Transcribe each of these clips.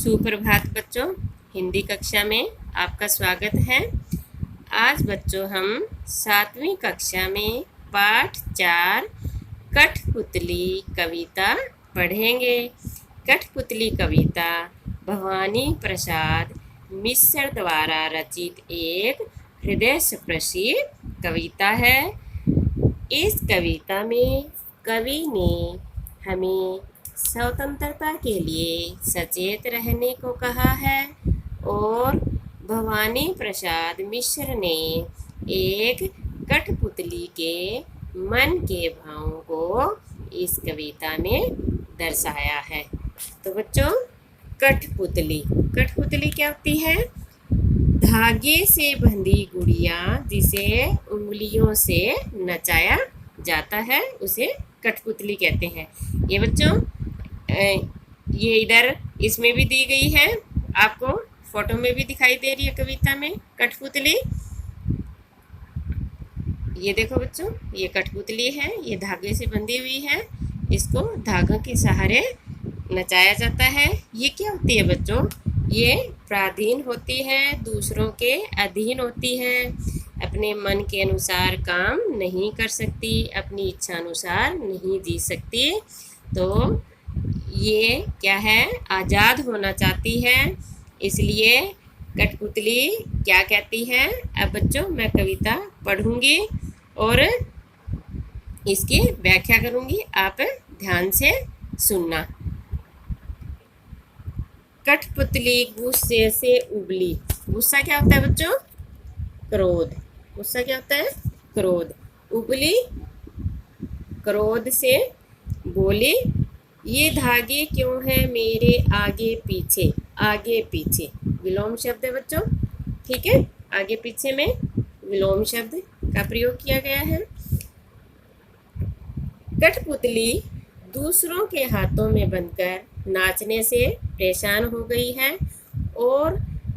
सुप्रभात बच्चों, हिंदी कक्षा में आपका स्वागत है। आज बच्चों हम 7वीं कक्षा में पाठ 4 कठपुतली कविता पढ़ेंगे। कठपुतली कविता भवानी प्रसाद मिश्र द्वारा रचित एक हृदय स्पर्शी कविता है। इस कविता में कवि ने हमें स्वतंत्रता के लिए सचेत रहने को कहा है और भवानी प्रसाद मिश्र ने एक कठपुतली के मन के भावों को इस कविता में दर्शाया है। तो बच्चों, कठपुतली क्या होती है? धागे से बंधी गुड़िया जिसे उंगलियों से नचाया जाता है उसे कठपुतली कहते हैं। ये बच्चों ये इधर इसमें भी दी गई है, आपको फोटो में भी दिखाई दे रही है कविता में कठपुतली। ये देखो बच्चों, ये कठपुतली है, ये धागे से बंधी हुई है, इसको धागों के सहारे नचाया जाता है। ये क्या होती है बच्चों? ये पराधीन होती है, दूसरों के अधीन होती है, अपने मन के अनुसार काम नहीं कर सकती, अपनी इच्छा अनुसार नहीं जी सकती। तो ये क्या है? आज़ाद होना चाहती है, इसलिए कठपुतली क्या कहती है? अब बच्चों मैं कविता पढ़ूंगी और इसकी व्याख्या करूंगी, आप ध्यान से सुनना। कठपुतली गुस्से से उबली। गुस्सा क्या होता है बच्चों? क्रोध। गुस्सा क्या होता है? क्रोध। उबली, क्रोध से बोली, ये धागे क्यों हैं मेरे आगे पीछे? आगे पीछे विलोम शब्द है बच्चों, ठीक है? आगे पीछे में विलोम शब्द का प्रयोग किया गया है। कठपुतली दूसरों के हाथों में बंधकर नाचने से परेशान हो गई है और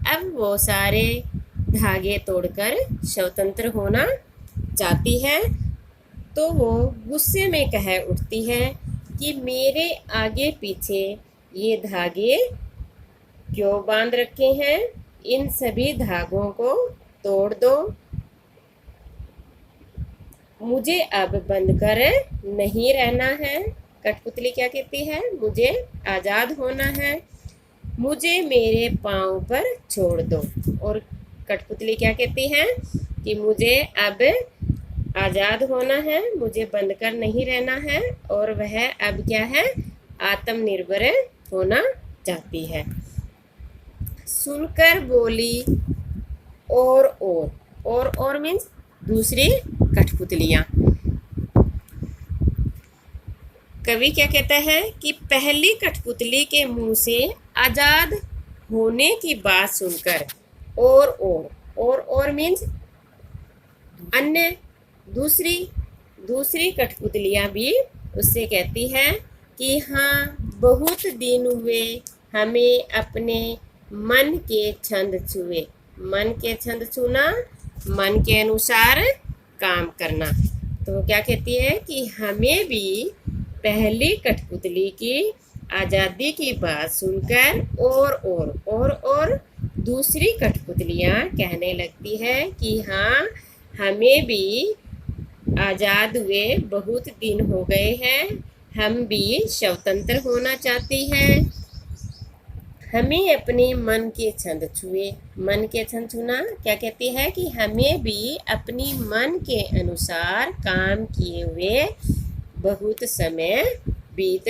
अब वो सारे धागे तोड़कर स्वतंत्र होना चाहती है। तो वो गुस्से में कह उठती है कि मेरे आगे पीछे ये धागे क्यों बांध रखे हैं? इन सभी धागों को तोड़ दो, मुझे अब बंधकर नहीं रहना है। कठपुतली क्या कहती है? मुझे आज़ाद होना है, मुझे मेरे पाँव पर छोड़ दो। और कठपुतली क्या कहती है कि मुझे अब आज़ाद होना है, मुझे बंधकर नहीं रहना है, और वह अब क्या है? आत्मनिर्भर होना चाहती है। सुनकर बोली और मीन्स दूसरी कठपुतलियाँ। कवि क्या कहता है कि पहली कठपुतली के मुंह से आज़ाद होने की बात सुनकर और मीन्स अन्य दूसरी कठपुतलियाँ भी उससे कहती है कि हाँ, बहुत दिन हुए हमें अपने मन के छंद छुए। मन के छंद छूना, मन के अनुसार काम करना। तो क्या कहती है कि हमें भी पहली कठपुतली की आज़ादी की बात सुनकर और दूसरी कठपुतलियाँ कहने लगती है कि हाँ, हमें भी आज़ाद हुए बहुत दिन हो गए हैं, हम भी स्वतंत्र होना चाहती हैं, हमें अपने मन के छंद छुए। मन के छंद छूना क्या कहती है कि हमें भी अपनी मन के अनुसार काम किए हुए बहुत समय बीत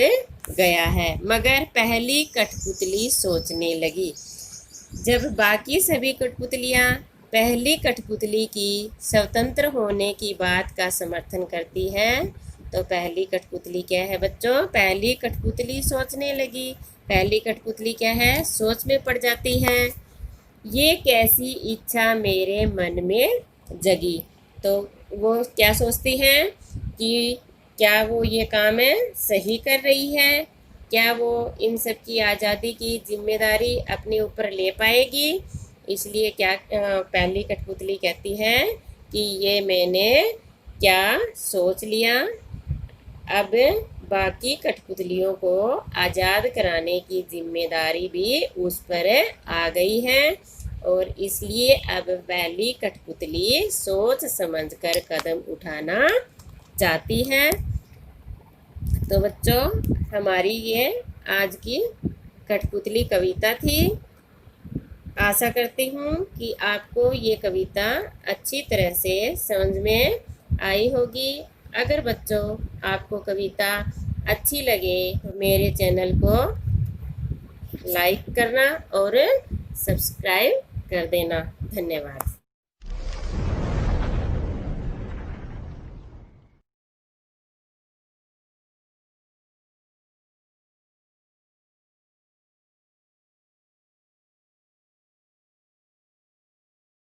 गया है। मगर पहली कठपुतली सोचने लगी। जब बाकी सभी कठपुतलियाँ पहली कठपुतली की स्वतंत्र होने की बात का समर्थन करती है, तो पहली कठपुतली क्या है बच्चों? पहली कठपुतली सोचने लगी। पहली कठपुतली क्या है? सोच में पड़ जाती है। ये कैसी इच्छा मेरे मन में जगी। तो वो क्या सोचती हैं कि क्या वो ये काम सही कर रही है? क्या वो इन सब की आज़ादी की जिम्मेदारी अपने ऊपर ले पाएगी? इसलिए क्या पहली कठपुतली कहती है कि ये मैंने क्या सोच लिया, अब बाकी कठपुतलियों को आज़ाद कराने की जिम्मेदारी भी उस पर आ गई है और इसलिए अब पहली कठपुतली सोच समझकर कदम उठाना चाहती है। तो बच्चों, हमारी ये आज की कठपुतली कविता थी। आशा करती हूँ कि आपको ये कविता अच्छी तरह से समझ में आई होगी। अगर बच्चों आपको कविता अच्छी लगे तो मेरे चैनल को लाइक करना और सब्सक्राइब कर देना। धन्यवाद।